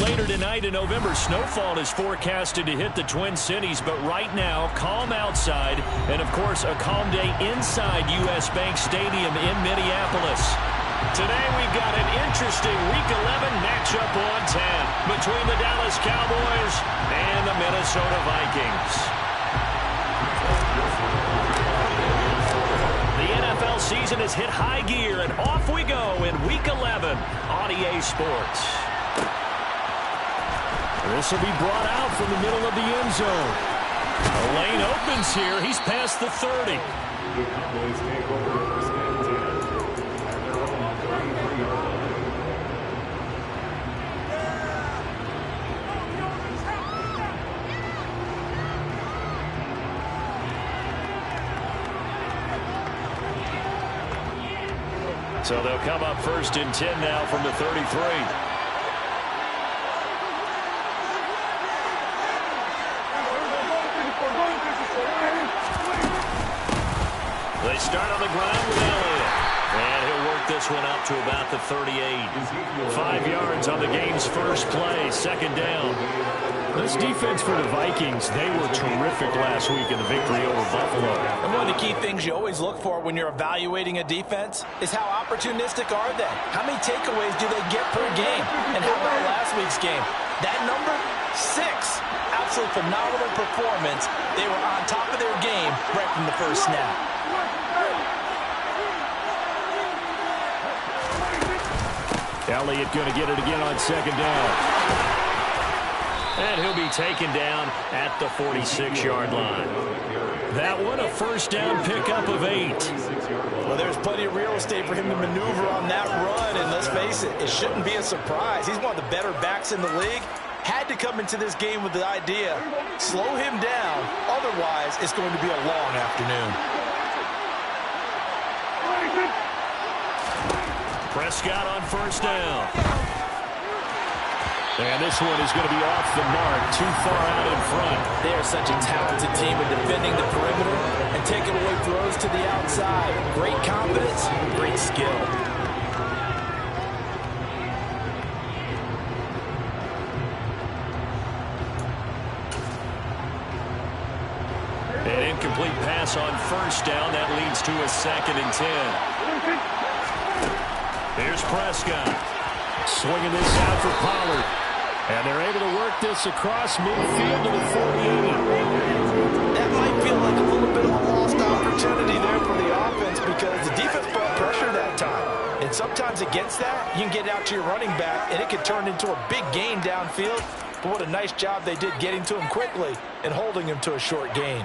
later tonight, a November snowfall is forecasted to hit the Twin Cities, but right now, calm outside, and of course, a calm day inside U.S. Bank Stadium in Minneapolis. Today, we've got an interesting Week 11 matchup on 10 between the Dallas Cowboys and the Minnesota Vikings. The NFL season has hit high gear, and off we go in Week 11 on EA Sports. This will be brought out from the middle of the end zone. A lane opens here. He's past the 30. So they'll come up 1st and 10 now from the 33. They start on the ground with Elliott. And he'll work this one up to about the 38. 5 yards on the game's first play. 2nd down. This defense for the Vikings, they were terrific last week in the victory over Buffalo. And one of the key things you always look for when you're evaluating a defense is how opportunistic are they? How many takeaways do they get per game? And how about last week's game? That number, 6. Absolutely phenomenal performance. They were on top of their game right from the first snap. Elliott going to get it again on 2nd down. And he'll be taken down at the 46-yard line. That one, a 1st down pickup of 8. Well, there's plenty of real estate for him to maneuver on that run, and let's face it, it shouldn't be a surprise. He's one of the better backs in the league. Had to come into this game with the idea, slow him down, otherwise it's going to be a long afternoon. Prescott on 1st down. And this one is going to be off the mark, too far out in front. They are such a talented team at defending the perimeter and taking away throws to the outside. Great confidence, great skill. An incomplete pass on 1st down. That leads to a 2nd and 10. Here's Prescott. Swinging this out for Pollard. And they're able to work this across midfield to the 48. That might feel like a little bit of a lost opportunity there for the offense because the defense brought pressure that time. And sometimes against that, you can get out to your running back, and it could turn into a big gain downfield. But what a nice job they did getting to him quickly and holding him to a short gain.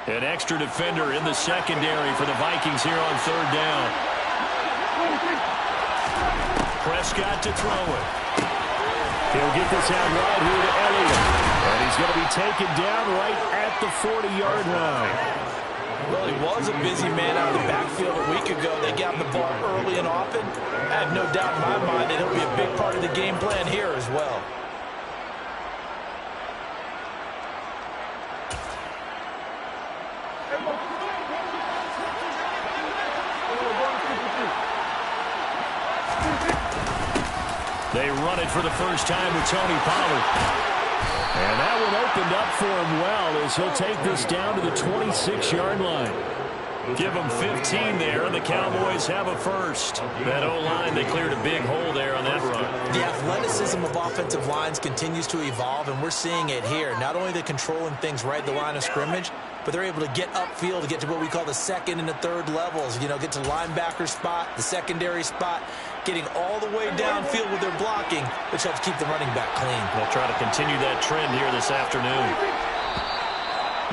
An extra defender in the secondary for the Vikings here on 3rd down. Prescott to throw it. He'll get this out right here to Elliott. And he's going to be taken down right at the 40-yard line. Well, he was a busy man out of the backfield a week ago. They got him the ball early and often. I have no doubt in my mind that he'll be a big part of the game plan here as well. They run it for the first time with Tony Pollard. And that one opened up for him well as he'll take this down to the 26-yard line. Give them 15 there, and the Cowboys have a 1st. That O-line, they cleared a big hole there on that run. The athleticism of offensive lines continues to evolve, and we're seeing it here. Not only are they controlling things right at the line of scrimmage, but they're able to get upfield to get to what we call the 2nd and the 3rd levels. You know, get to linebacker spot, the secondary spot, getting all the way downfield with their blocking, which helps keep the running back clean. They'll try to continue that trend here this afternoon.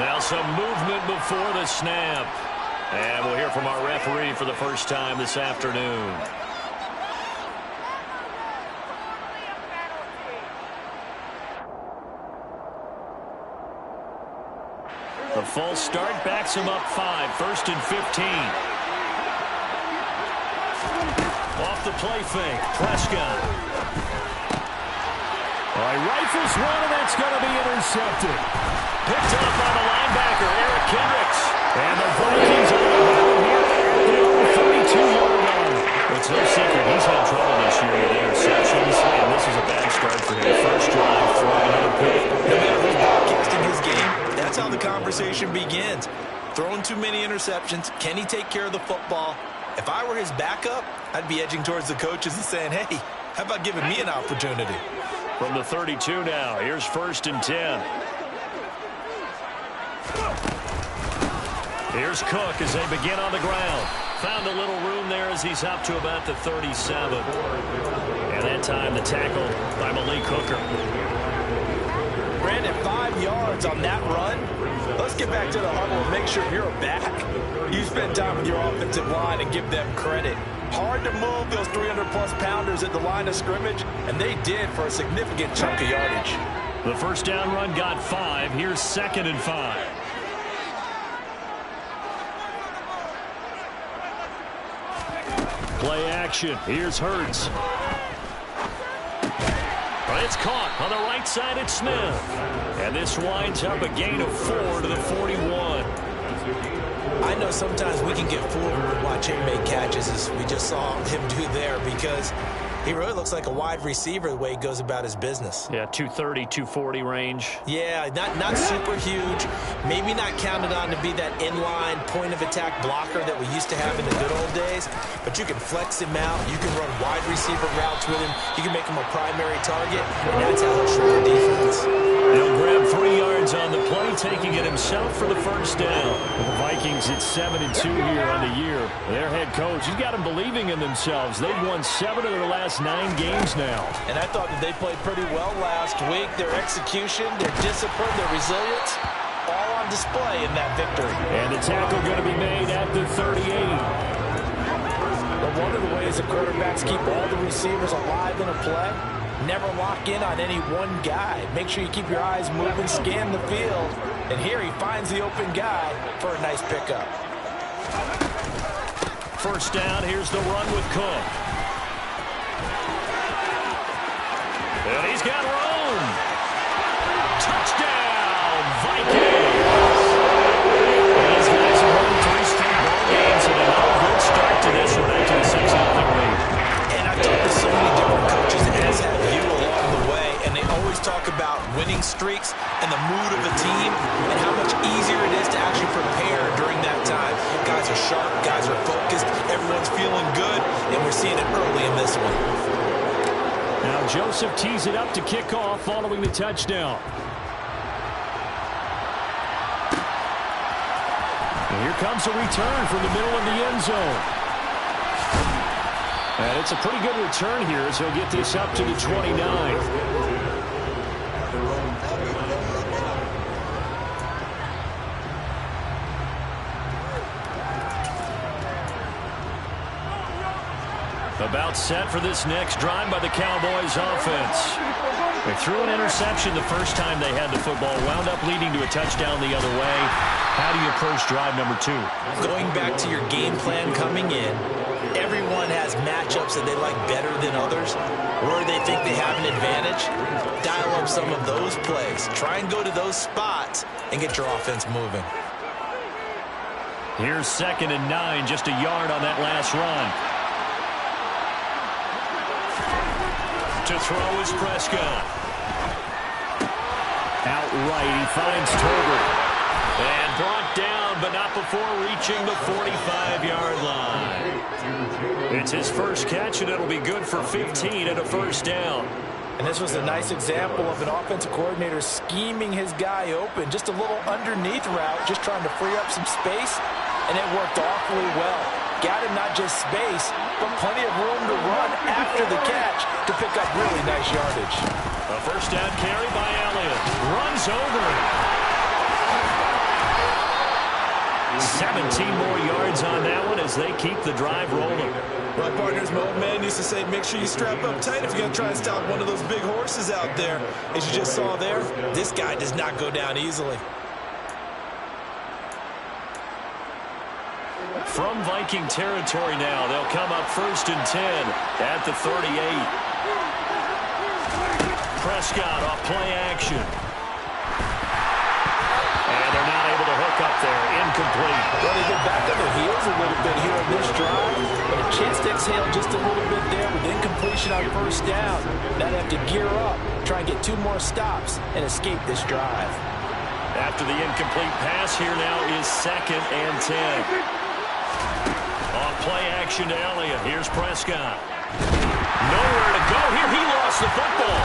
Now some movement before the snap. And we'll hear from our referee for the first time this afternoon. The false start backs him up 5, 1st and 15. Off the play fake, Prescott. All right, rifles one, and that's going to be intercepted. Picked up by the linebacker, Eric Kendricks. And the Vikings are going to have him here at the 32-yard line. It's no secret he's had trouble this year with interceptions, and this is a bad start for him. evolution begins. Throwing too many interceptions. Can he take care of the football? If I were his backup, I'd be edging towards the coaches and saying, hey, how about giving me an opportunity? From the 32 now, here's 1st and 10. Here's Cook as they begin on the ground. Found a little room there as he's up to about the 37. And that time the tackle by Malik Hooker. Brandon, 5 yards on that run. Let's get back to the huddle and make sure you're a back. You spend time with your offensive line and give them credit. Hard to move those 300-plus pounders at the line of scrimmage, and they did for a significant chunk of yardage. The first down run got 5. Here's 2nd and 5. Play action. Here's Hurts. But it's caught on the right side. It's Smith. And this winds up a gain of 4 to the 41. I know sometimes we can get fooled when we watch him make catches, as we just saw him do there, because he really looks like a wide receiver the way he goes about his business. Yeah, 230, 240 range. Yeah, not super huge. Maybe not counted on to be that inline point-of-attack blocker that we used to have in the good old days. But you can flex him out. You can run wide receiver routes with him. You can make him a primary target, and that's how he'll show the defense. He'll grab 3 yards on the play, taking it himself for the first down. The Vikings at 7-2 here on the year. Their head coach, he's got them believing in themselves. They've won 7 of their last 9 games now. And I thought that they played pretty well last week. Their execution, their discipline, their resilience, all on display in that victory. And the tackle going to be made at the 38. But one of the ways the quarterbacks keep all the receivers alive in a play, never lock in on any one guy. Make sure you keep your eyes moving, scan the field. And here he finds the open guy for a nice pickup. First down, here's the run with Cook. And he's got room. Touchdown, Vikings. These guys have won 3 straight ball games and a good start to this one after the 6-0 lead. And I've talked to so many different coaches, as have you along the way, and they always talk about winning streaks and the mood of a team and how much easier it is to actually prepare during that time. Guys are sharp, guys are focused, everyone's feeling good, and we're seeing it early in this one. Now Joseph tees it up to kick off following the touchdown. And here comes a return from the middle of the end zone. And it's a pretty good return here as he'll get this up to the 29. About set for this next drive by the Cowboys offense. They threw an interception the first time they had the football, wound up leading to a touchdown the other way. How do you approach drive number 2? Going back to your game plan coming in, everyone has matchups that they like better than others, where they think they have an advantage. Dial up some of those plays. Try and go to those spots and get your offense moving. Here's 2nd and 9, just a yard on that last run. To throw is Prescott. Outright, he finds Tolbert. And brought down, but not before reaching the 45-yard line. It's his first catch, and it'll be good for 15 and a first down. And this was a nice example of an offensive coordinator scheming his guy open. Just a little underneath route, just trying to free up some space, and it worked awfully well. Got him not just space, but plenty of room to run after the catch to pick up really nice yardage. A first down carry by Elliott. Runs over it. 17 more yards on that one as they keep the drive rolling. My partner's my old man used to say, make sure you strap up tight if you're going to try and stop one of those big horses out there. As you just saw there, this guy does not go down easily. From Viking territory now, they'll come up 1st and 10 at the 38. Prescott off play action. And they're not able to hook up there. Incomplete. Well, they get back on their heels a little bit here on this drive, but a chance to exhale just a little bit there with incompletion on first down. Now they have to gear up, try and get 2 more stops, and escape this drive. After the incomplete pass, here now is 2nd and 10. On play action to Elliott. Here's Prescott. Nowhere to go here. He lost the football.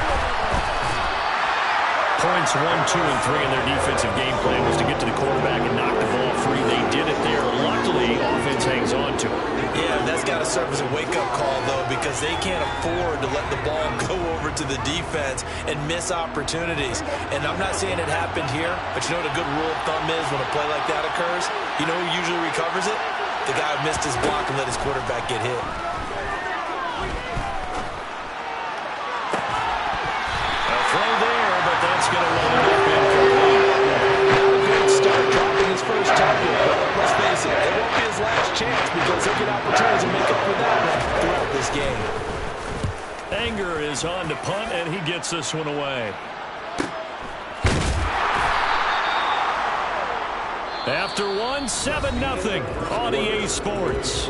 Points 1, 2, and 3 in their defensive game plan was to get to the quarterback and knock the ball free. They did it there. Luckily, offense hangs on to it. Yeah, that's got to serve as a wake-up call, though, because they can't afford to let the ball go over to the defense and miss opportunities. And I'm not saying it happened here, but you know what a good rule of thumb is when a play like that occurs? You know who usually recovers it? The guy who missed his block and let his quarterback get hit. Throw there, but that's going to wind up incomplete. Not a good start dropping his first target, but let's face it, it won't be his last chance because he'll get opportunities to make up for that throughout this game. Anger is on to punt, and he gets this one away. After one, 7-0 on EA Sports.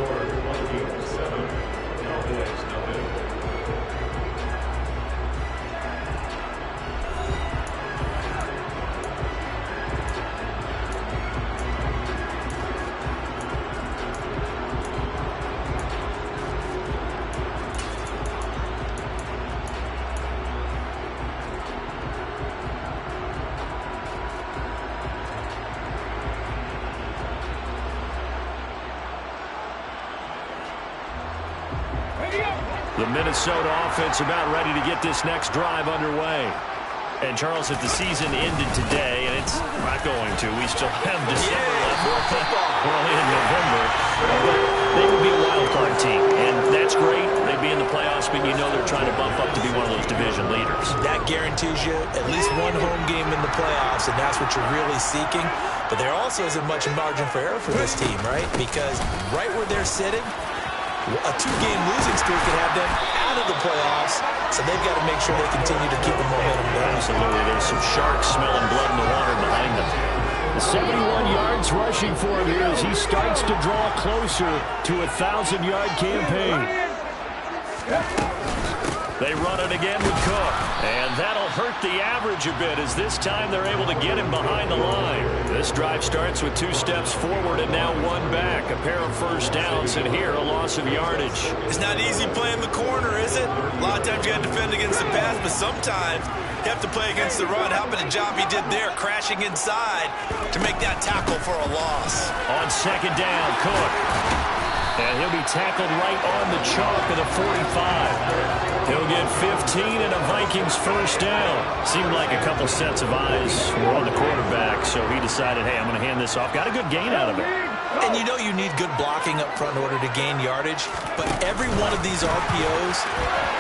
The Minnesota offense about ready to get this next drive underway. And, Charles, if the season ended today, and it's not going to, we still have December left. We're only in November. But they would be a wild card team, and that's great. They'd be in the playoffs, but you know they're trying to bump up to be one of those division leaders. That guarantees you at least one home game in the playoffs, and that's what you're really seeking. But there also isn't much margin for error for this team, right? Because right where they're sitting, a 2-game losing streak could have them out of the playoffs, so they've got to make sure they continue to keep the momentum going. Absolutely. There's some sharks smelling blood in the water behind them. 71 yards rushing for him here as he starts to draw closer to a 1,000-yard campaign. They run it again with Cook, and that'll hurt the average a bit as this time they're able to get him behind the line. This drive starts with 2 steps forward and now 1 back. A pair of first downs, and here a loss of yardage. It's not easy playing the corner, is it? A lot of times you got to defend against the pass, but sometimes you have to play against the run. How about the job he did there, crashing inside to make that tackle for a loss? On 2nd down, Cook. And he'll be tackled right on the chalk of the 45. He'll get 15 and a Vikings first down. Seemed like a couple sets of eyes were on the quarterback, so he decided, hey, I'm going to hand this off. Got a good gain out of it. And you know you need good blocking up front in order to gain yardage, but every one of these RPOs,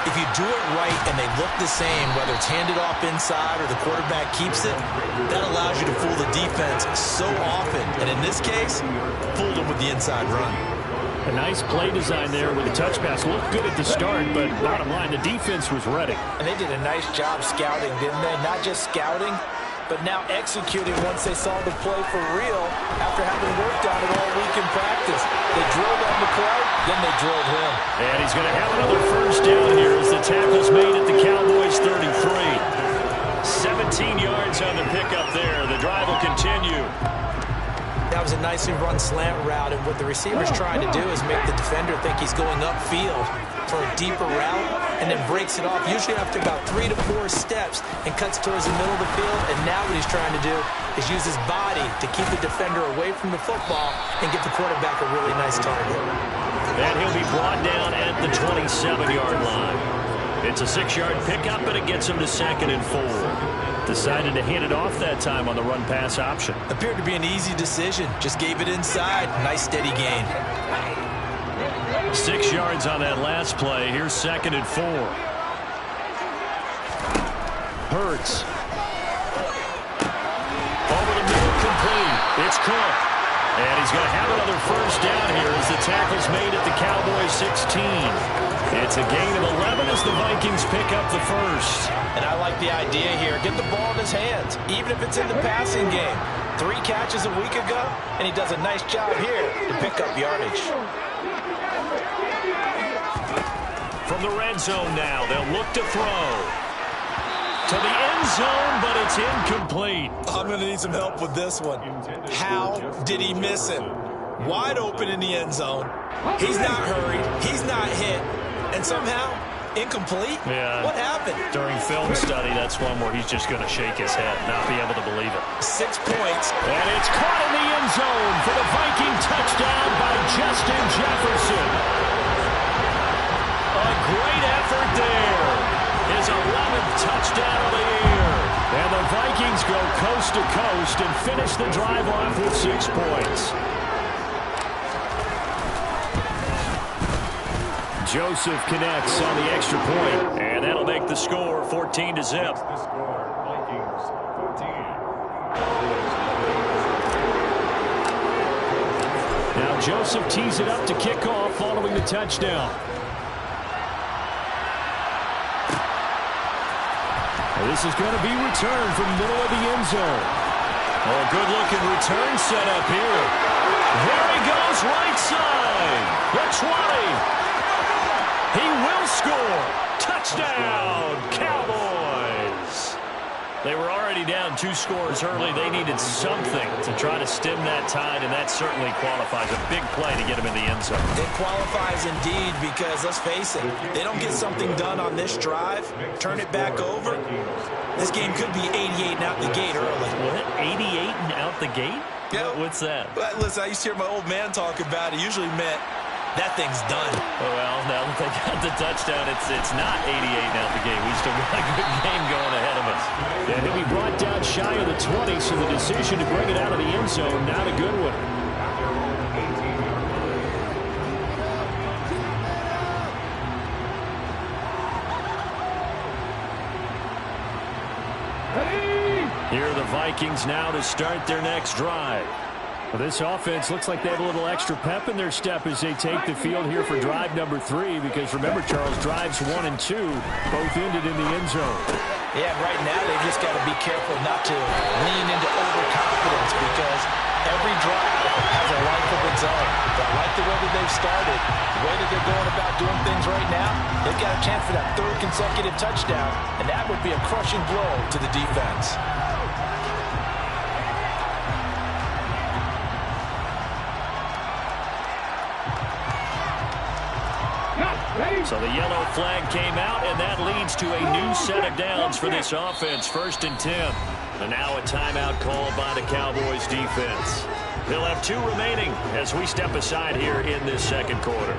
if you do it right and they look the same, whether it's handed off inside or the quarterback keeps it, that allows you to fool the defense so often. And in this case, fooled them with the inside run. A nice play design there with the touch pass. Looked good at the start, but bottom line, the defense was ready. And they did a nice job scouting, didn't they? Not just scouting, but now executing once they saw the play for real after having worked on it all week in practice. They drilled on the play, then they drilled him. And he's going to have another first down here as the tackle's made at the Cowboys 33. 17 yards on the pickup there. The drive will continue. That was a nicely run slant route, and what the receiver's trying to do is make the defender think he's going upfield for a deeper route and then breaks it off, usually after about 3 to 4 steps, and cuts towards the middle of the field. And now what he's trying to do is use his body to keep the defender away from the football and get the quarterback a really nice target. And he'll be brought down at the 27-yard line. It's a 6-yard pickup, and it gets him to 2nd and 4. Decided to hand it off that time on the run-pass option. Appeared to be an easy decision. Just gave it inside. Nice, steady gain. 6 yards on that last play. Here's 2nd and 4. Hurts. Over the middle, complete. It's Cook. And he's going to have another first down here as the tackle's made at the Cowboys 16. It's a gain of 11 as the Vikings pick up the first. And I like the idea here. Get the ball in his hands, even if it's in the passing game. 3 catches a week ago, and he does a nice job here to pick up yardage. From the red zone now, they'll look to throw. to the end zone, but it's incomplete. I'm going to need some help with this one. How did he miss it? Wide open in the end zone. He's not hurried. He's not hit. And somehow, incomplete? Yeah. What happened? During film study, that's one where he's just going to shake his head, not be able to believe it. 6 points. And it's caught in the end zone for the Viking touchdown by Justin Jefferson. A great effort there. His 11th touchdown of the year. And the Vikings go coast to coast and finish the drive off with 6 points. Joseph connects on the extra point, and that'll make the score 14-0. Now Joseph tees it up to kick off following the touchdown. This is going to be returned from the middle of the end zone. Oh, a good-looking return setup here. There he goes, right side. The 20. He will score. Touchdown, Cowboys. They were already down 2 scores early. They needed something to try to stem that tide, and that certainly qualifies. A big play to get him in the end zone. It qualifies indeed because, let's face it, they don't get something done on this drive, turn it back over, this game could be 88 and out the gate early. What? 88 and out the gate? Yeah. What's that? But listen, I used to hear my old man talk about it. Usually meant that thing's done. Well, now that they got the touchdown, it's not 88 and out the gate. We still got a good game going ahead of us. And he'll be brought down shy of the 20, so the decision to bring it out of the end zone, not a good one. Here are the Vikings now to start their next drive. Well, this offense looks like they have a little extra pep in their step as they take the field here for drive number 3, because remember, Charles, drives 1 and 2 both ended in the end zone. Yeah, right now they've just got to be careful not to lean into overconfidence, because every drive has a life of its own. But I like the way that they've started, the way that they're going about doing things right now. They've got a chance for that 3rd consecutive touchdown, and that would be a crushing blow to the defense. So the yellow flag came out, and that leads to a new set of downs for this offense. 1st and 10. And now a timeout called by the Cowboys defense. They'll have 2 remaining as we step aside here in this 2nd quarter.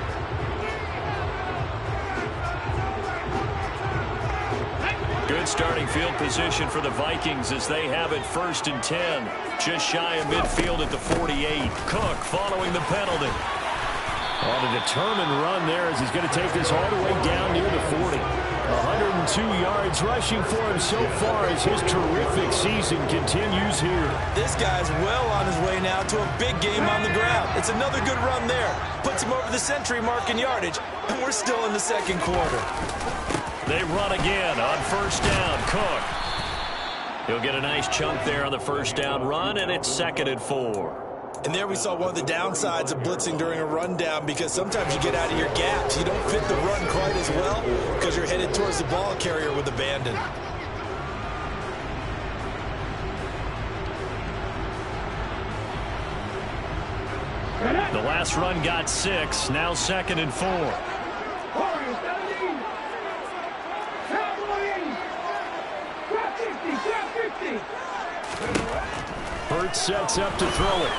Good starting field position for the Vikings as they have it 1st and 10. Just shy of midfield at the 48. Cook following the penalty. On a determined run there as he's going to take this all the way down near the 40. 102 yards rushing for him so far as his terrific season continues here. This guy's well on his way now to a big game on the ground. It's another good run there. Puts him over the century mark in yardage, and we're still in the 2nd quarter. They run again on 1st down. Cook. He'll get a nice chunk there on the 1st down run, and it's 2nd and 4. And there we saw one of the downsides of blitzing during a rundown, because sometimes you get out of your gaps. You don't fit the run quite as well because you're headed towards the ball carrier with abandon. The last run got 6, now 2nd and 4. Burt sets up to throw it.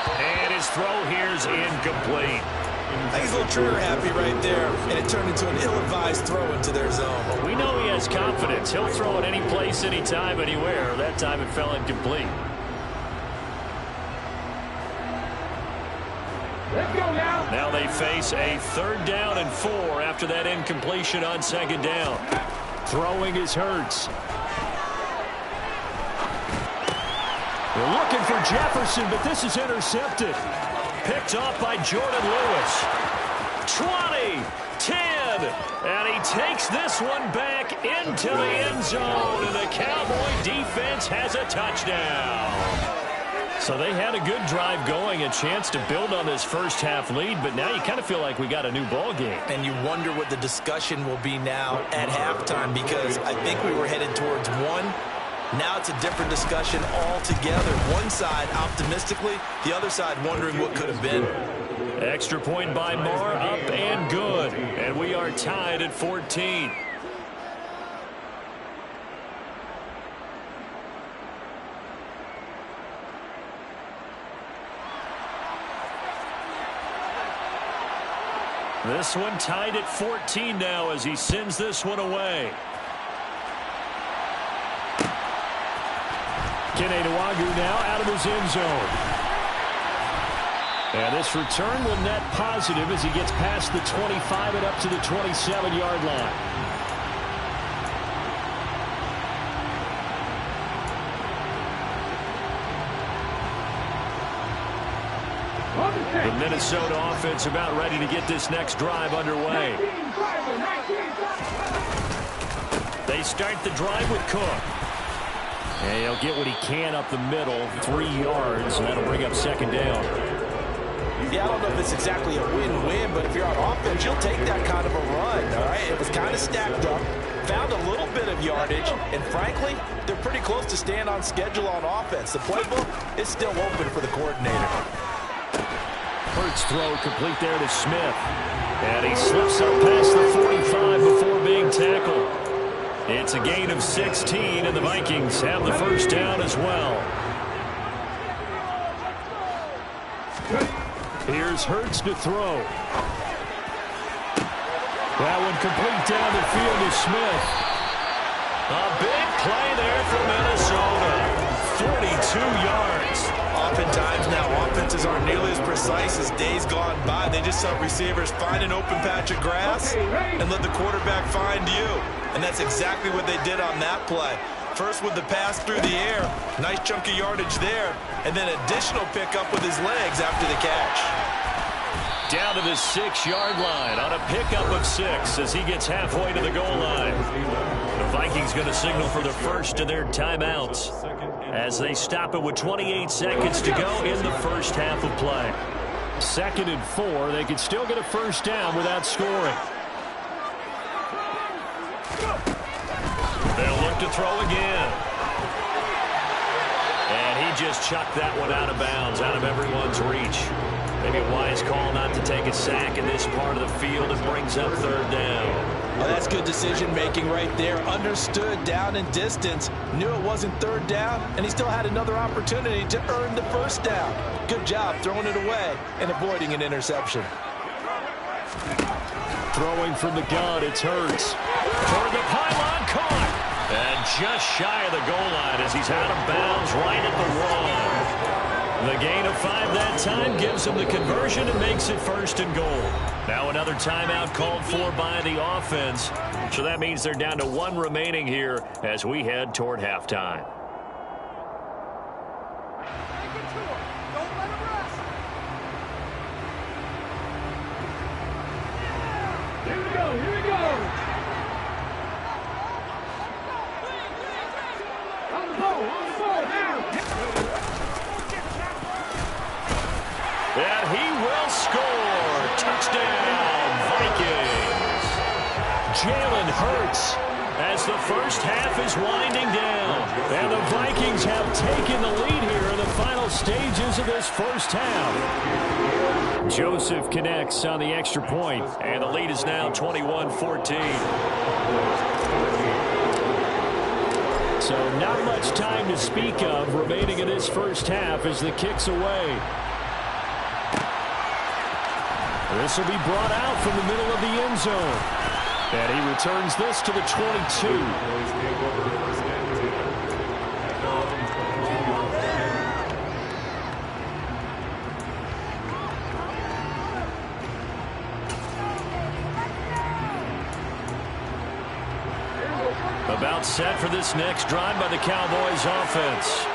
And his throw here's incomplete. I think he's a little trigger happy right there, and it turned into an ill-advised throw into their zone. Well, we know he has confidence. He'll throw it any place, anytime, anywhere. That time it fell incomplete. Let's go now. Now they face a 3rd down and 4 after that incompletion on 2nd down. Throwing is Hurts. They're looking for Jefferson, but this is intercepted. Picked off by Jordan Lewis. 20, 10, and he takes this one back into the end zone, and the Cowboy defense has a touchdown. So they had a good drive going, a chance to build on this first half lead, but now you kind of feel like we got a new ball game. And you wonder what the discussion will be now at halftime, because I think we were headed towards one. Now it's a different discussion altogether. One side optimistically, the other side wondering what could have been. Extra point by Marr, up and good. And we are tied at 14. This one tied at 14 now as he sends this one away. Kenenuagu now out of his end zone. And this return will net positive as he gets past the 25 and up to the 27-yard line. The Minnesota offense about ready to get this next drive underway. They start the drive with Cook. And he'll get what he can up the middle, 3 yards, and that'll bring up second down. Yeah, I don't know if it's exactly a win-win, but if you're on offense, you'll take that kind of a run, all right? It was kind of stacked up, found a little bit of yardage, and frankly, they're pretty close to staying on schedule on offense. The playbook is still open for the coordinator. Hurts throw complete there to Smith. And he slips up past the 45 before being tackled. It's a gain of 16, and the Vikings have the first down as well. Here's Hurts to throw. That one complete down the field to Smith. A big play there for Minnesota. 42 yards. Oftentimes now, offenses aren't nearly as precise as days gone by. They just help receivers find an open patch of grass and let the quarterback find you. And that's exactly what they did on that play. First with the pass through the air, nice chunk of yardage there, and then additional pickup with his legs after the catch. Down to the 6-yard line on a pickup of 6 as he gets halfway to the goal line. The Vikings going to signal for the first of their timeouts as they stop it with 28 seconds to go in the first half of play. 2nd and 4, they could still get a first down without scoring. They'll look to throw again. And he just chucked that one out of bounds, out of everyone's reach. Maybe a wise call not to take a sack in this part of the field. It brings up 3rd down. Well, that's good decision-making right there. Understood down and distance. Knew it wasn't 3rd down, and he still had another opportunity to earn the first down. Good job throwing it away and avoiding an interception. Throwing from the gun, it's Hurts. Toward the pylon, caught. And just shy of the goal line as he's out of bounds right at the 1. The gain of 5 that time gives him the conversion and makes it 1st and goal. Now another timeout called for by the offense. So that means they're down to 1 remaining here as we head toward halftime. Here we go, here we go. On the ball now. And he will score. Touchdown, Vikings. Jalen Hurts as the first half is winding down. And the Vikings have taken the lead here in the final stages of this first half. Joseph connects on the extra point, and the lead is now 21-14. So not much time to speak of remaining in this first half as the kick's away. This will be brought out from the middle of the end zone. And he returns this to the 22. About set for this next drive by the Cowboys offense.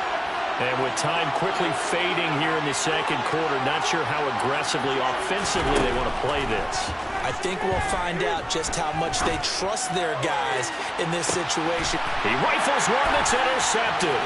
And with time quickly fading here in the second quarter, not sure how aggressively, offensively they want to play this. I think we'll find out just how much they trust their guys in this situation. He rifles one that's intercepted.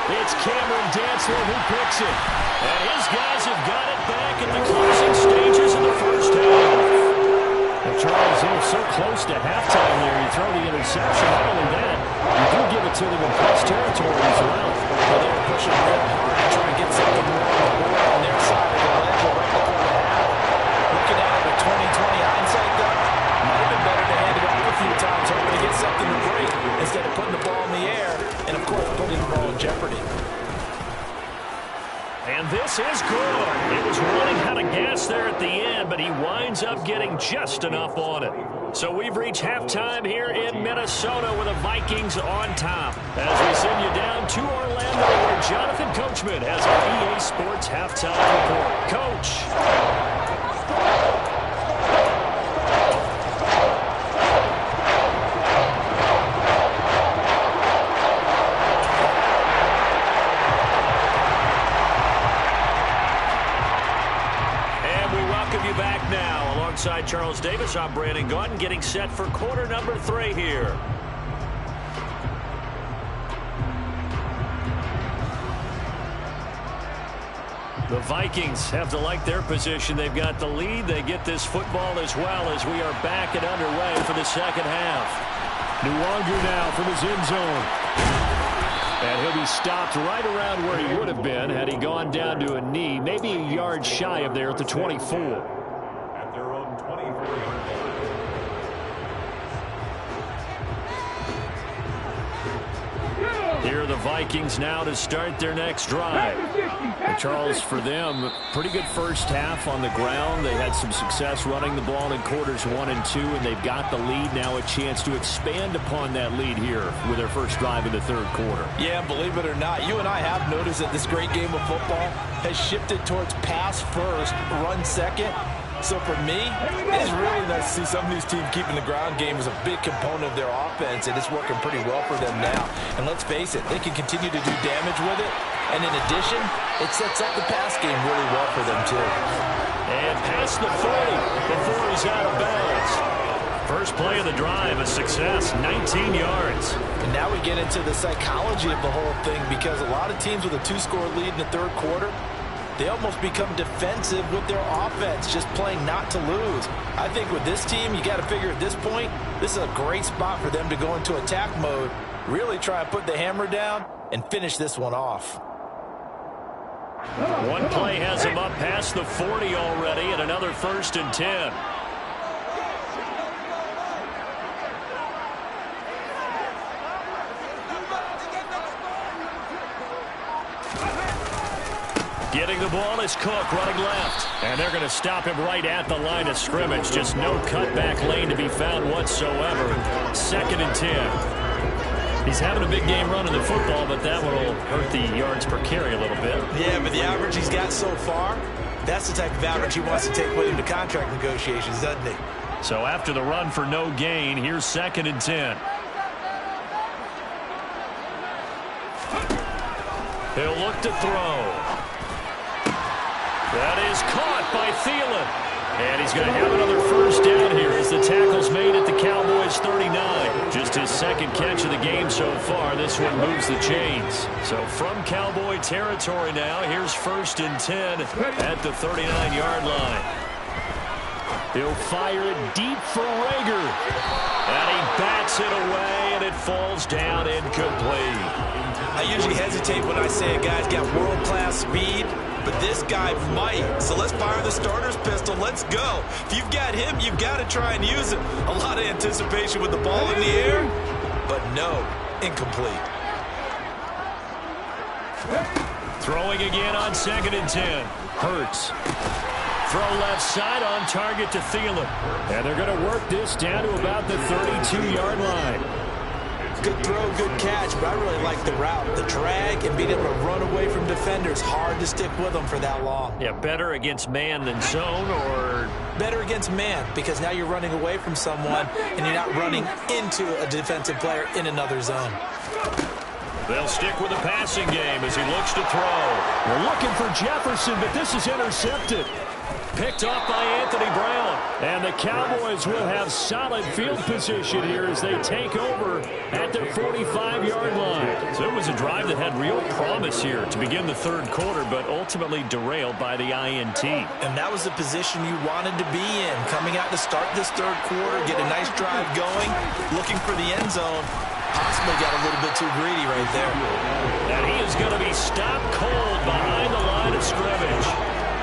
It's Cameron Dantzler who picks it. And his guys have got it back in the closing stages of the first half. And Charles, they were so close to halftime there. You throw the interception. Not only that, you do give it to them in plus territory as well. Well, they were pushing real hard to try to get something more on the board on their side of the ledger right before the half. Looking at it with 20/20 hindsight, though, might have been better to hand it off a few times, hoping to get something to break instead of putting the ball in the air and, of course, putting the ball in jeopardy. And this is good. It was running out of gas there at the end, but he winds up getting just enough on it. So we've reached halftime here in Minnesota with the Vikings on top. As we send you down to Orlando, where Jonathan Coachman has our EA Sports halftime report. Coach. Alongside Charles Davis, I'm Brandon Gaudin, getting set for quarter number 3 here. The Vikings have to like their position. They've got the lead. They get this football as well as we are back and underway for the second half. Nwangu now from his end zone. And he'll be stopped right around where he would have been had he gone down to a knee, maybe a yard shy of there at the 24. Here are the Vikings now to start their next drive. And Charles, for them, pretty good first half on the ground. They had some success running the ball in quarters 1 and 2, and they've got the lead now, a chance to expand upon that lead here with their first drive in the third quarter. Yeah, believe it or not, you and I have noticed that this great game of football has shifted towards pass first, run second. So for me, it's really nice to see some of these teams keeping the ground game as a big component of their offense, and it's working pretty well for them now. And let's face it, they can continue to do damage with it. And in addition, it sets up the pass game really well for them, too. And past the 40 before he's out of bounds. First play of the drive, a success, 19 yards. And now we get into the psychology of the whole thing, because a lot of teams with a 2-score lead in the third quarter, they almost become defensive with their offense, just playing not to lose. I think with this team, you got to figure at this point, this is a great spot for them to go into attack mode, really try and put the hammer down and finish this one off. One play has him up past the 40 already, and another 1st and 10. Getting the ball is Cook running left. And they're going to stop him right at the line of scrimmage. Just no cutback lane to be found whatsoever. 2nd and 10. He's having a big game running the football, but that one will hurt the yards per carry a little bit. Yeah, but the average he's got so far, that's the type of average he wants to take with him to contract negotiations, doesn't he? So after the run for no gain, here's 2nd and 10. He'll look to throw. That is caught by Thielen. And he's going to have another first down here as the tackle's made at the Cowboys 39. Just his 2nd catch of the game so far. This one moves the chains. So from Cowboy territory now, here's 1st and 10 at the 39-yard line. He'll fire it deep for Rager. And he bats it away, and it falls down incomplete. I usually hesitate when I say a guy's got world-class speed, but this guy might. So let's fire the starter's pistol. Let's go. If you've got him, you've got to try and use it. A lot of anticipation with the ball in the air, but no, incomplete. Throwing again on 2nd and 10. Hurts. Throw left side on target to Thielen. And they're going to work this down to about the 32-yard line. Good throw, good catch, but I really like the route. The drag and being able to run away from defenders, hard to stick with them for that long. Yeah, better against man than zone, or? Better against man, because now you're running away from someone and you're not running into a defensive player in another zone. They'll stick with the passing game as he looks to throw. They're looking for Jefferson, but this is intercepted. Picked off by Anthony Brown. And the Cowboys will have solid field position here as they take over at their 45-yard line. So it was a drive that had real promise here to begin the third quarter, but ultimately derailed by the INT. And that was the position you wanted to be in. Coming out to start this third quarter, get a nice drive going, looking for the end zone. Possibly got a little bit too greedy right there. And he is going to be stopped cold behind the line of scrimmage.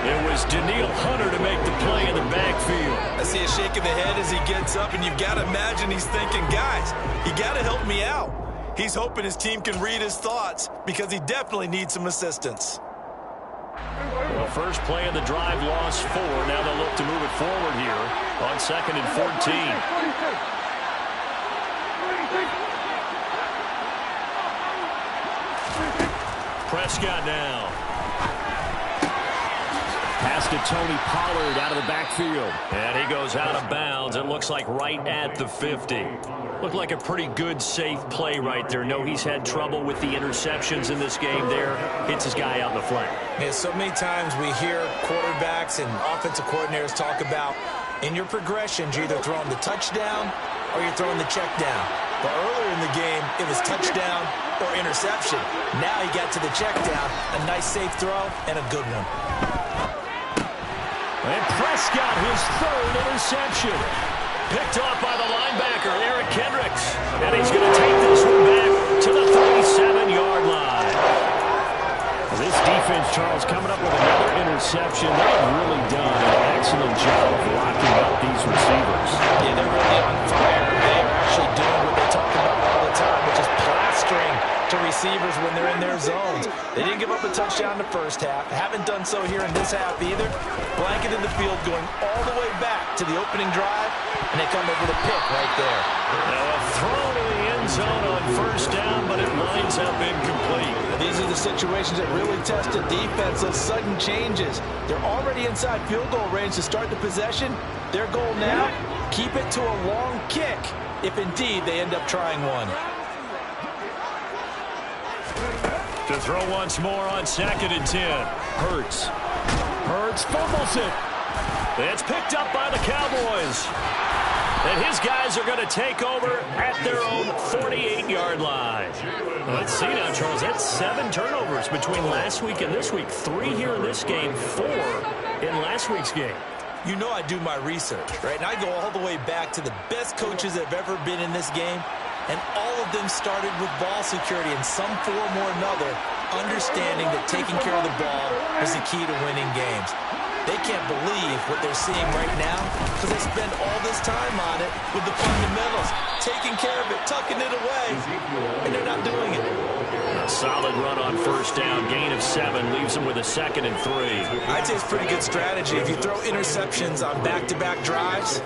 It was Daniil Hunter to make the play in the backfield. I see a shake of the head as he gets up, and you've got to imagine he's thinking, guys, you got to help me out. He's hoping his team can read his thoughts because he definitely needs some assistance. Well, first play of the drive, lost 4. Now they'll look to move it forward here on 2nd and 14. Prescott now. Pass to Tony Pollard out of the backfield. And he goes out of bounds. It looks like right at the 50. Looked like a pretty good, safe play right there. No, he's had trouble with the interceptions in this game there. Hits his guy out in the flat. Yeah, so many times we hear quarterbacks and offensive coordinators talk about in your progressions, you're either throwing the touchdown or you're throwing the check down. But earlier in the game, it was touchdown or interception. Now he got to the check down, a nice safe throw, and a good one. And Prescott, his third interception. Picked off by the linebacker, Eric Kendricks. And he's going to take this one back to the 37-yard line. This defense, Charles, coming up with another interception. They have really done an excellent job of locking up these receivers. Yeah, they're really on fire. They are actually doing what they talk about all the time, which is plastering to receivers when they're in their zones. They didn't give up a touchdown in the first half. Haven't done so here in this half either. Blanket in the field going all the way back to the opening drive, and they come over the pick right there. Now a throw to the end zone on first down, but it lines up incomplete. These are the situations that really test a defense, those sudden changes. They're already inside field goal range to start the possession. Their goal now, keep it to a long kick, if indeed they end up trying one. To throw once more on 2nd and 10. Hurts fumbles it. It's picked up by the Cowboys. And his guys are going to take over at their own 48-yard line. Let's see now, Charles. That's 7 turnovers between last week and this week. 3 here in this game, 4 in last week's game. You know I do my research, right? And I go all the way back to the best coaches that have ever been in this game. And all of them started with ball security in some form or another, understanding that taking care of the ball was the key to winning games. They can't believe what they're seeing right now because they spend all this time on it with the fundamentals, taking care of it, tucking it away, and they're not doing it. A solid run on first down, gain of 7, leaves them with a 2nd and 3. I'd say it's pretty good strategy. If you throw interceptions on back-to-back drives,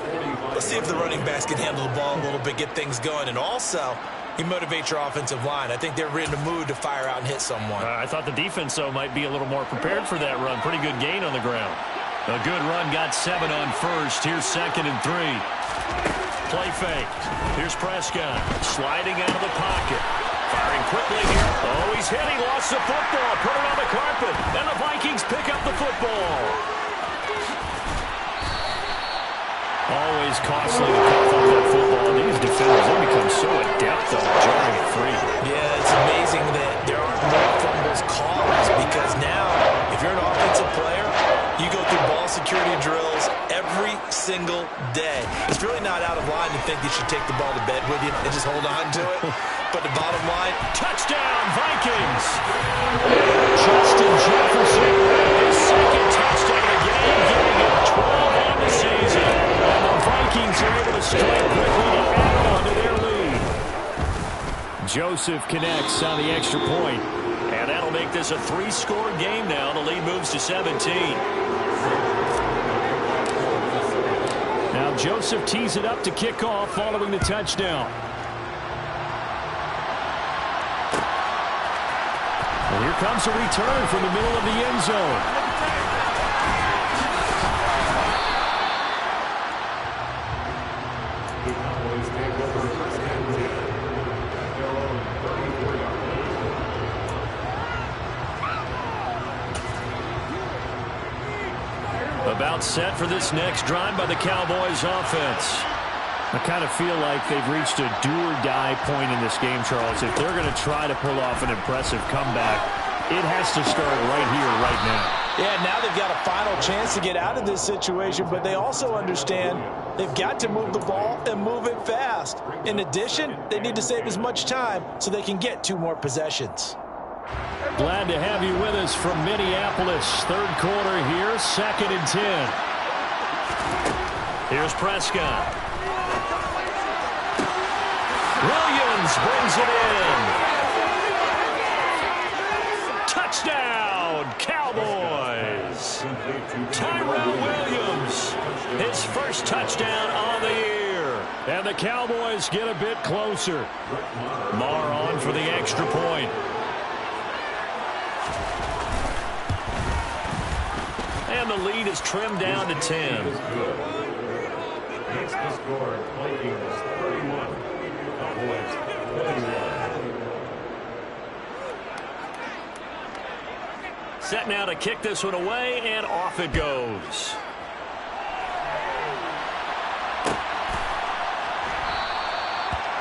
let's see if the running backs can handle the ball a little bit, get things going, and also you motivate your offensive line. I think they're in the mood to fire out and hit someone. I thought the defense, though, might be a little more prepared for that run. Pretty good gain on the ground. A good run, got 7 on first. Here's 2nd and 3. Play fake. Here's Prescott sliding out of the pocket. Firing quickly here. Oh, he's hit. He lost the football. Put it on the carpet. And the Vikings pick up the football. Always costly to cough up that football. These defenders, they become so adept on jarring it free. Yeah, it's amazing that there aren't more fumbles caused because now, if you're an offensive player, you go through ball security drills every single day. It's really not out of line to think you should take the ball to bed with you and just hold on to it. But the bottom line, touchdown, Vikings! Justin Jefferson, his 2nd touchdown of the game, giving him 12 on the season. And the Vikings are able to strike quickly to add on to their lead. Joseph connects on the extra point. And that'll make this a 3-score game now. The lead moves to 17. Now Joseph tees it up to kick off following the touchdown. And here comes a return from the middle of the end zone. Timeout set for this next drive by the Cowboys offense. I kind of feel like they've reached a do-or-die point in this game, Charles. If they're going to try to pull off an impressive comeback, it has to start right here, right now. Yeah, now they've got a final chance to get out of this situation, but they also understand they've got to move the ball and move it fast. In addition, they need to save as much time so they can get 2 more possessions. Glad to have you with us from Minneapolis. Third quarter here, 2nd and 10. Here's Prescott. Williams brings it in. Touchdown, Cowboys. Tyrell Williams, his first touchdown on the year. And the Cowboys get a bit closer. Marr on for the extra point. And the lead is trimmed down to 10. Makes the score. Vikings 31. Cowboys 21. Set now to kick this one away, and off it goes.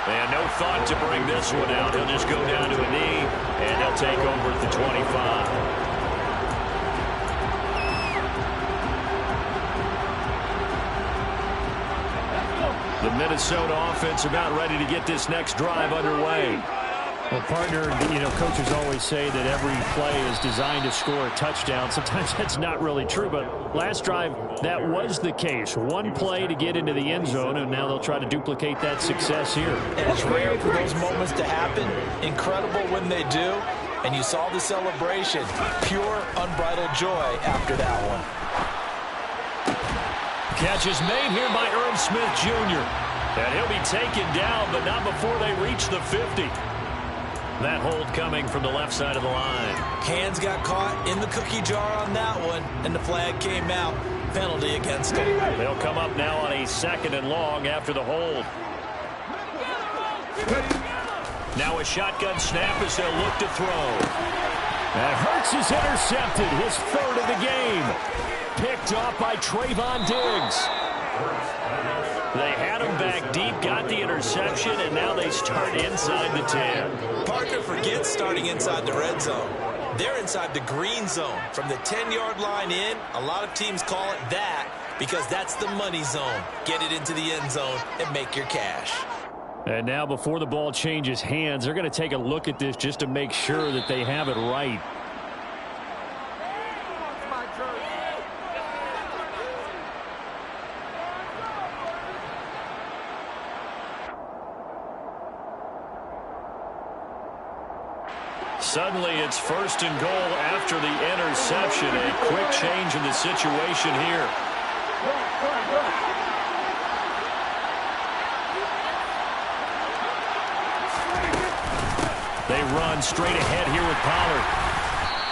And no thought to bring this one out. He'll just go down to a knee, and he'll take over at the 25. The Minnesota offense about ready to get this next drive underway. Well, partner, coaches always say that every play is designed to score a touchdown. Sometimes that's not really true, but last drive, that was the case. One play to get into the end zone, and now they'll try to duplicate that success here. And it's rare for those moments to happen. Incredible when they do. And you saw the celebration. Pure, unbridled joy after that one. Catch is made here by Irv Smith Jr. And he'll be taken down, but not before they reach the 50. That hold coming from the left side of the line. Hands got caught in the cookie jar on that one, and the flag came out. Penalty against him. They'll come up now on a 2nd and long after the hold. Now a shotgun snap as they'll look to throw. And Hurts is intercepted, his 3rd of the game. Picked off by Trayvon Diggs. They had him back deep, got the interception, and now they start inside the 10. Parker forgets starting inside the red zone. They're inside the green zone. From the 10-yard line in, a lot of teams call it that because that's the money zone. Get it into the end zone and make your cash. And now before the ball changes hands, they're going to take a look at this just to make sure that they have it right. Suddenly it's 1st and goal after the interception. A quick change in the situation here. They run straight ahead here with Pollard.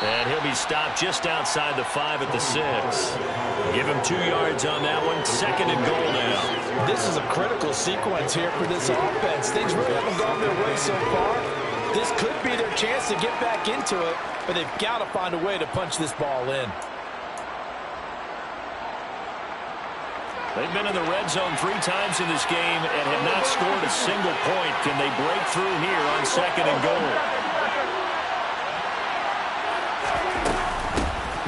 And he'll be stopped just outside the 5 at the 6. Give him 2 yards on that one. 2nd and goal now. This is a critical sequence here for this offense. Things really haven't gone their way so far. This could be their chance to get back into it, but they've got to find a way to punch this ball in. They've been in the red zone 3 times in this game and have not scored a single point. Can they break through here on 2nd and goal?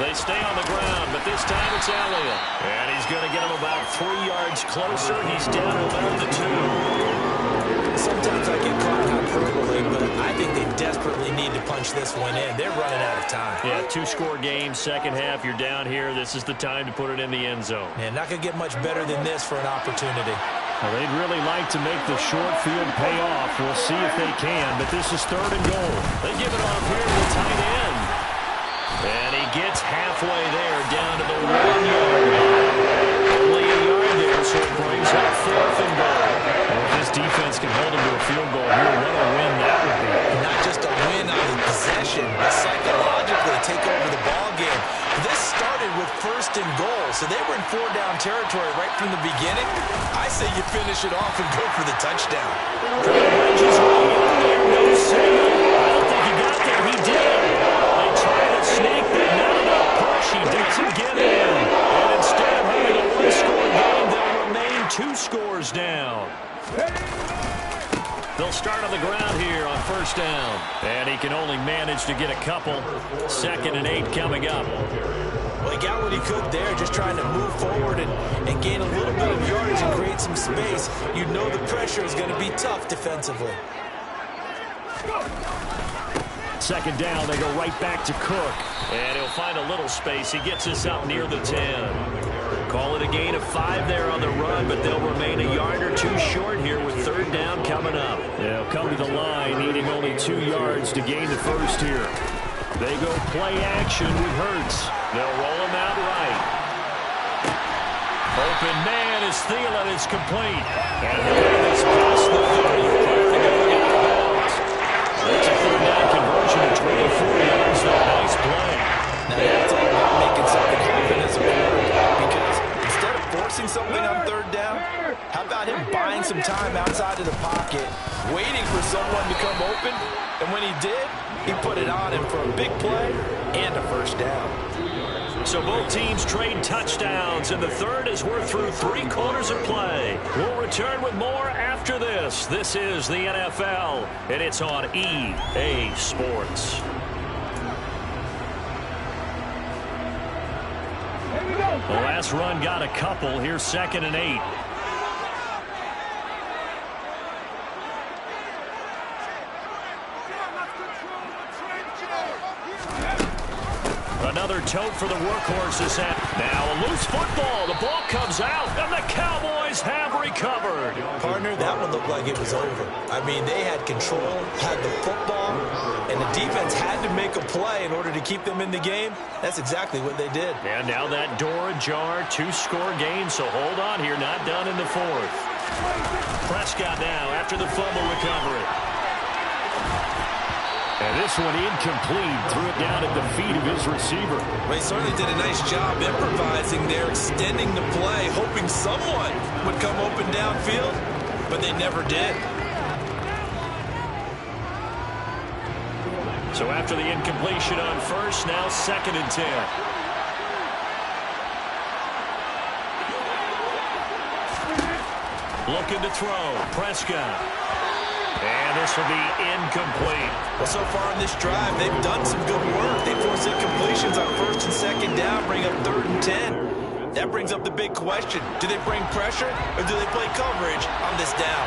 They stay on the ground, but this time it's Elliott. And he's going to get him about 3 yards closer. He's down to about the 2. Sometimes I get caught in hyperbole, but I think they desperately need to punch this one in. They're running out of time. Yeah, 2-score game, second half. You're down here. This is the time to put it in the end zone. Man, not going to get much better than this for an opportunity. Well, they'd really like to make the short field pay off. We'll see if they can, but this is 3rd and goal. They give it off here to the tight end. And he gets halfway there, down to the 1-yard line. Only a yard there, so it brings up 4th and goal. Well, if this defense can hold them to a field goal here, what a win that would be. Not just a win on the possession, but psychologically take over the ball game. This started with 1st and goal, so they were in 4-down territory right from the beginning. I say you finish it off and go for the touchdown. Bridges way up there, no signal. I don't think he got there. He did. They try to sneak, but not enough push. He doesn't get in. And instead, They'll start on the ground here on first down. And he can only manage to get a couple. 2nd and 8 coming up. Well, he got what he could there, just trying to move forward and gain a little bit of yardage and create some space. You know the pressure is going to be tough defensively. 2nd down, they go right back to Cook. And he'll find a little space. He gets us up near the 10. Call it a gain of 5 there on the run, but they'll remain a yard or 2 short here with 3rd down coming up. They'll come to the line, needing only 2 yards to gain the first here. They go play action with Hurts. They'll roll him out right. Open man is Thielen. It's complete. And it's past the 30. Clear to go out of bounds. That's a 3rd down conversion of 24 yards. Nice play. Now that's all about making something happen as a quarterback, because instead of forcing something on 3rd down, how about him buying some time outside of the pocket, waiting for someone to come open, and when he did, he put it on him for a big play and a first down. So both teams trade touchdowns, and the 3rd as we're through 3 quarters of play. We'll return with more after this. This is the NFL, and it's on EA Sports. The last run got a couple. Here's 2nd and 8. Another tote for the workhorses. Now a loose football. The ball comes out, and the Cowboys have recovered. Partner, that one looked like it was over. I mean, they had control, had the football, and the defense had to make a play in order to keep them in the game. That's exactly what they did. And now that door ajar, 2-score game, so hold on here, not done in the 4th. Prescott now after the fumble recovery. And this one incomplete. Threw it down at the feet of his receiver. Well, he certainly did a nice job improvising there, extending the play, hoping someone would come open downfield, but they never did. So after the incompletion on first, now 2nd and 10. Looking to throw. Prescott. And this will be incomplete. Well, so far in this drive, they've done some good work. They force incompletions on 1st and 2nd down, bring up 3rd and 10. That brings up the big question. Do they bring pressure, or do they play coverage on this down?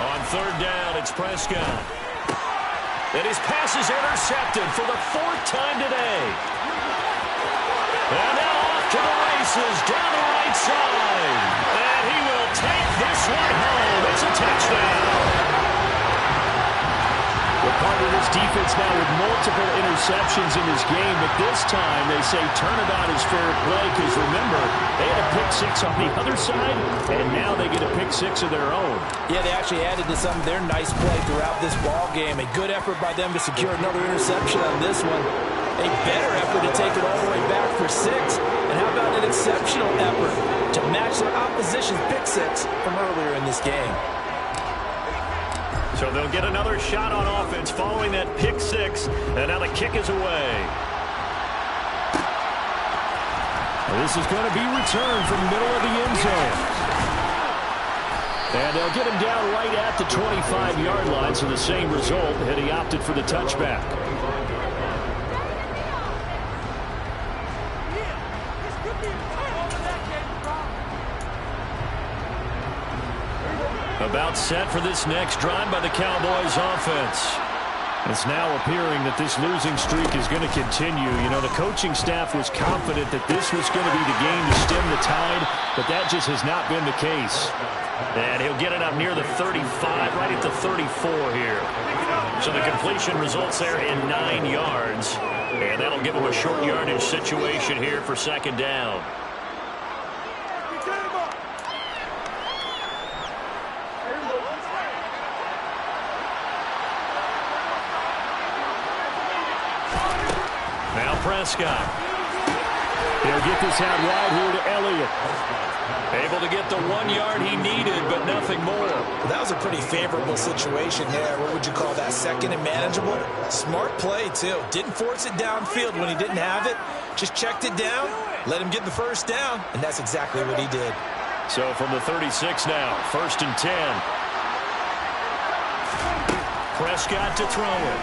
On 3rd down, it's Prescott. And his pass is intercepted for the 4th time today. And now off to the races down the right side. And he will take this one home. It's a touchdown. Well, part of this defense now with multiple interceptions in this game, but this time they say turnabout is fair play, because remember, they had a pick 6 on the other side, and now they get a pick 6 of their own. Yeah, they actually added to some of their nice play throughout this ball game. A good effort by them to secure another interception on this one. A better effort to take it all the way back for 6. And how about an exceptional effort to match their opposition's pick 6 from earlier in this game? So they'll get another shot on offense following that pick 6, and now the kick is away. This is going to be returned from the middle of the end zone. And they'll get him down right at the 25-yard line, so the same result, and he opted for the touchback. About set for this next drive by the Cowboys offense. It's now appearing that this losing streak is going to continue. You know, the coaching staff was confident that this was going to be the game to stem the tide, but that just has not been the case. And he'll get it up near the 35, right at the 34 here. So the completion results there in 9 yards. And that'll give him a short yardage situation here for 2nd down. Now Prescott. He'll get this out wide here to Elliott. Able to get the 1 yard he needed, but nothing more. That was a pretty favorable situation there. What would you call that? Second and manageable? Smart play, too. Didn't force it downfield when he didn't have it. Just checked it down, let him get the first down, and that's exactly what he did. So from the 36 now, 1st and 10. Prescott to throw it.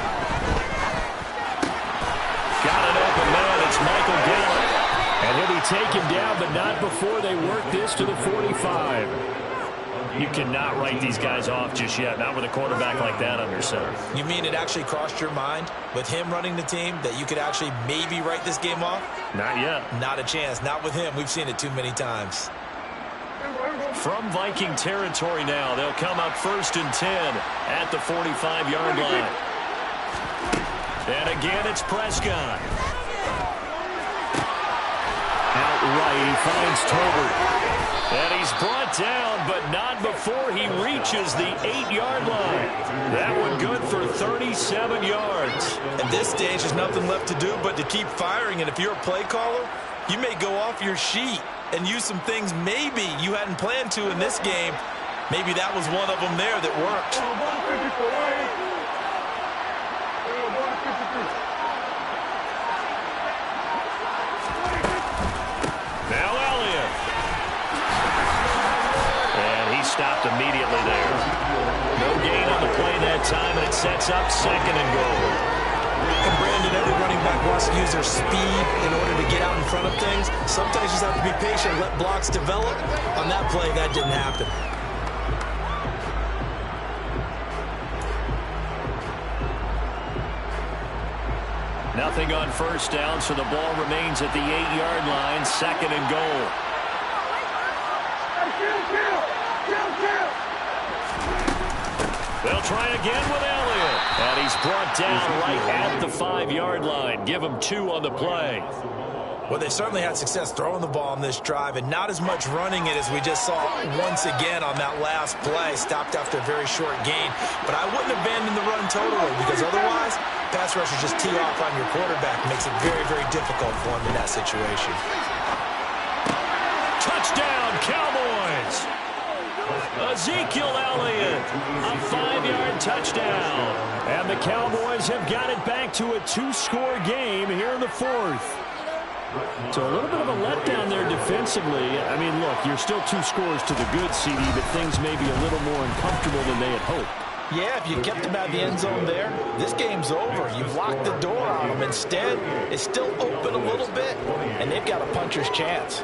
Got an open man. It's Michael Gallup. And he'll be taken down, but not before they work this to the 45. You cannot write these guys off just yet, not with a quarterback like that under center. You mean it actually crossed your mind with him running the team that you could actually maybe write this game off? Not yet. Not a chance. Not with him. We've seen it too many times. From Viking territory now, they'll come up 1st and 10 at the 45-yard line. And again, it's Prescott. Outright, he finds Tolbert. And he's brought down, but not before he reaches the 8-yard line. That one good for 37 yards. At this stage, there's nothing left to do but to keep firing. And if you're a play caller, you may go off your sheet and use some things maybe you hadn't planned to in this game. Maybe that was one of them there that worked. Now Elliott. And he stopped immediately there. No gain on the play that time, and it sets up 2nd and goal. And Brandon, every running back wants to use their speed in order to get out in front of things. Sometimes you just have to be patient and let blocks develop. On that play, that didn't happen. Nothing on 1st down, so the ball remains at the 8-yard line, 2nd and goal. They'll try again with Elliott. And he's brought down right at the 5-yard line. Give him 2 on the play. Well, they certainly had success throwing the ball on this drive, and not as much running it as we just saw once again on that last play. Stopped after a very short gain. But I wouldn't abandon the run totally, because otherwise, pass rushers just tee off on your quarterback. Makes it very, very difficult for him in that situation. Touchdown, Cowboys! Ezekiel Elliott, a 5-yard touchdown. And the Cowboys have got it back to a 2-score game here in the 4th. So a little bit of a letdown there defensively. I mean, look, you're still 2 scores to the good, CD, but things may be a little more uncomfortable than they had hoped. Yeah, if you kept them out of the end zone there, this game's over. You've locked the door on them. Instead, it's still open a little bit, and they've got a puncher's chance.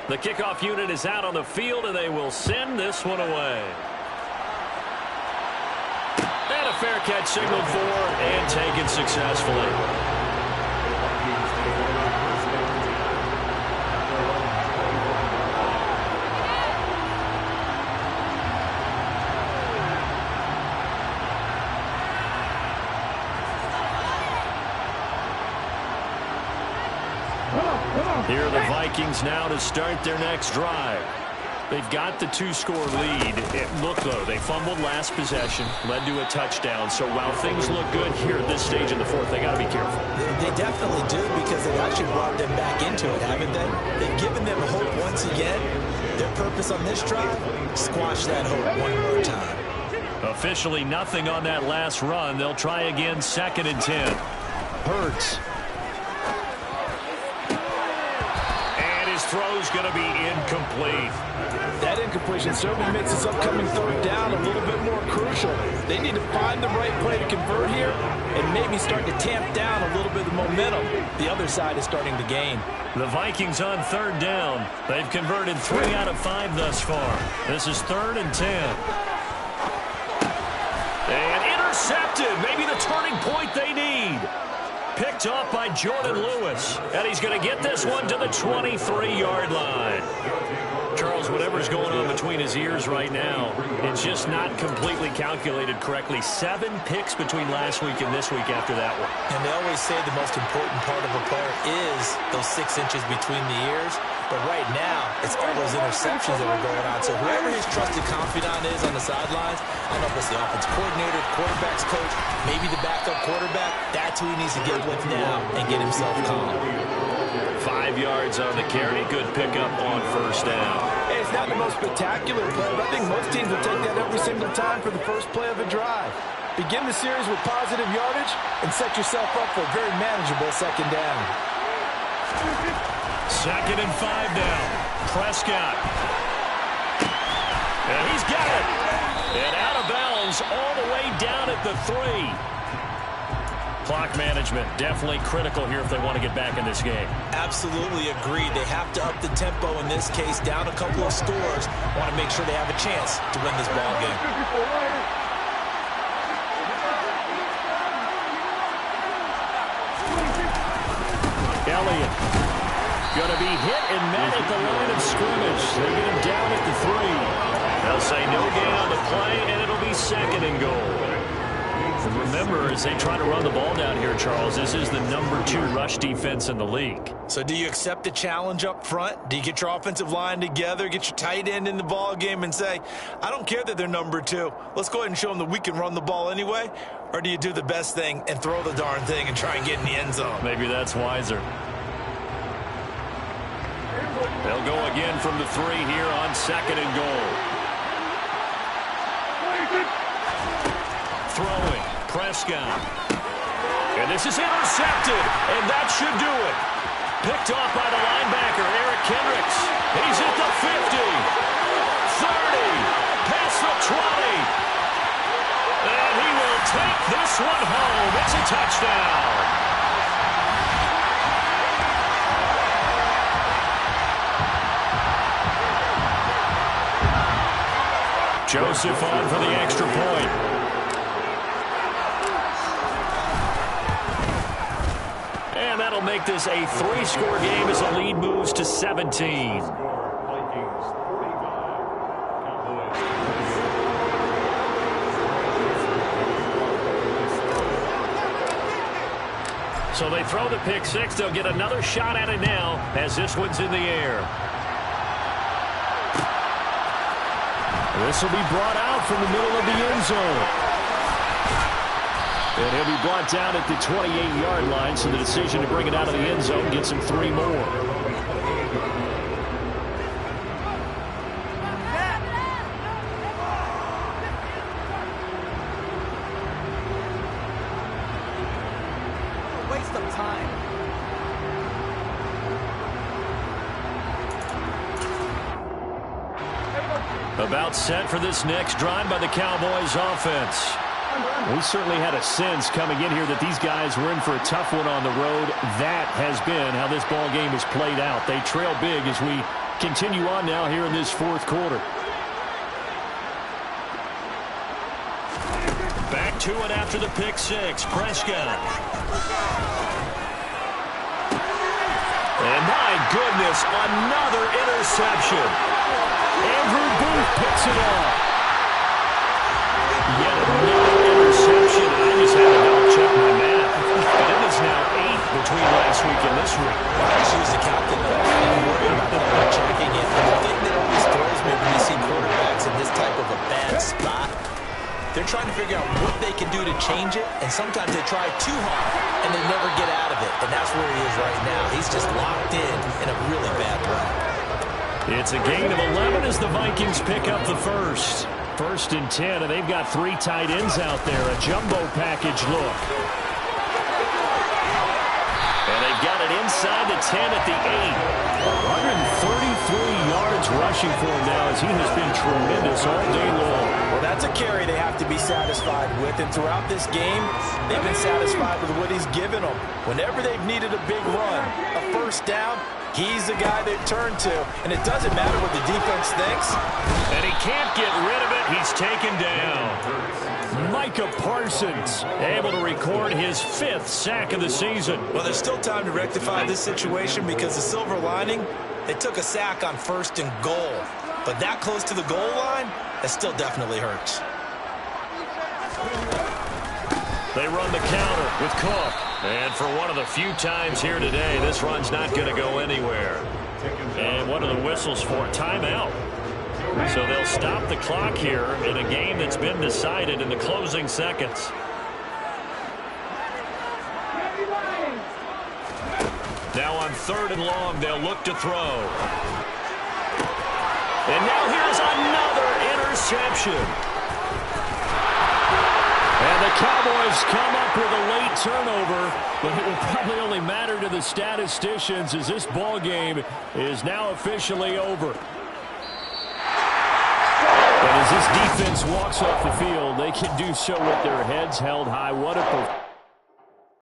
The kickoff unit is out on the field, and they will send this one away. And a fair catch signaled for and taken successfully. Here are the Vikings now to start their next drive. They've got the 2-score lead. Look, though, they fumbled last possession, led to a touchdown. So while things look good here at this stage in the 4th, they got to be careful. They definitely do, because they've actually brought them back into it, haven't they? They've given them hope once again. Their purpose on this drive, squash that hope one more time. Officially nothing on that last run. They'll try again, 2nd and 10. Hurts. Throw's going to be incomplete. That incompletion certainly makes this upcoming 3rd down a little bit more crucial. They need to find the right play to convert here and maybe start to tamp down a little bit of momentum. The other side is starting to gain. The Vikings on 3rd down. They've converted 3 out of 5 thus far. This is 3rd and 10. And intercepted. Maybe the turning point they need. Picked off by Jordan Lewis. And he's going to get this one to the 23-yard line. Charles, whatever's going on between his ears right now, it's just not completely calculated correctly. 7 picks between last week and this week after that one. And they always say the most important part of a player is those 6 inches between the ears. But right now, it's all those interceptions that are going on. So whoever his trusted confidant is on the sidelines, I don't know if it's the offense coordinator, quarterback's coach, maybe the backup quarterback, that who he needs to get with now and get himself calm. 5 yards on the carry. Good pickup on first down. Hey, it's not the most spectacular play, but I think most teams will take that every single time for the first play of a drive. Begin the series with positive yardage and set yourself up for a very manageable second down. 2nd and 5 now. Prescott. And he's got it. And out of bounds all the way down at the 3. Clock management definitely critical here if they want to get back in this game. Absolutely agreed. They have to up the tempo in this case, down a couple of scores. Want to make sure they have a chance to win this ball game. Elliott going to be hit and met at the line of scrimmage. They get him down at the 3. They'll say no gain on the play, and it'll be 2nd and goal. And remember, as they try to run the ball down here, Charles, this is the number 2 rush defense in the league. So do you accept the challenge up front? Do you get your offensive line together, get your tight end in the ball game and say, I don't care that they're number 2. Let's go ahead and show them that we can run the ball anyway? Or do you do the best thing and throw the darn thing and try and get in the end zone? Maybe that's wiser. They'll go again from the 3 here on 2nd and goal. Throwing. Prescott. And this is intercepted. And that should do it. Picked off by the linebacker, Eric Kendricks. He's at the 50. 30. Past the 20. And he will take this one home. It's a touchdown. Joseph on for the extra point. And that'll make this a 3-score game as the lead moves to 17. Vikings 45, Cowboys. So they throw the pick 6. They'll get another shot at it now as this one's in the air. This will be brought out from the middle of the end zone. And he'll be brought down at the 28-yard line, so the decision to bring it out of the end zone gets him 3 more. Waste of time. About set for this next drive by the Cowboys offense. We certainly had a sense coming in here that these guys were in for a tough one on the road. That has been how this ball game has played out. They trail big as we continue on now here in this 4th quarter. Back to it after the pick 6. Prescott. And my goodness, another interception. Andrew Booth picks it off. Yet another interception. I just had to double-check my math. But it is now 8 between last week and this week. She was the captain, though. I'm worried about that checking it. The thing that always throws me when you see quarterbacks in this type of a bad spot, they're trying to figure out what they can do to change it, and sometimes they try too hard, and they never get out of it. And that's where he is right now. He's just locked in a really bad way. It's a gain of 11 as the Vikings pick up the first. 1st and 10, and they've got 3 tight ends out there. A jumbo package look. And they've got it inside the 10 at the 133 yards rushing for him now as he has been tremendous all day long. Well, that's a carry they have to be satisfied with. And throughout this game, they've been satisfied with what he's given them. Whenever they've needed a big run, a first down, he's the guy they turn to. And it doesn't matter what the defense thinks. And he can't get rid of it. He's taken down. Micah Parsons able to record his 5th sack of the season. Well, there's still time to rectify this situation because the silver lining, they took a sack on 1st and goal. But that close to the goal line, that still definitely hurts. They run the counter with Cook. And for one of the few times here today, this run's not going to go anywhere. And what are the whistles for? Timeout. So they'll stop the clock here in a game that's been decided in the closing seconds. Now on 3rd and long, they'll look to throw. And now here's another interception. And the Cowboys come up with a late turnover, but it will probably only matter to the statisticians as this ball game is now officially over. And as this defense walks off the field, they can do so with their heads held high. What a performance.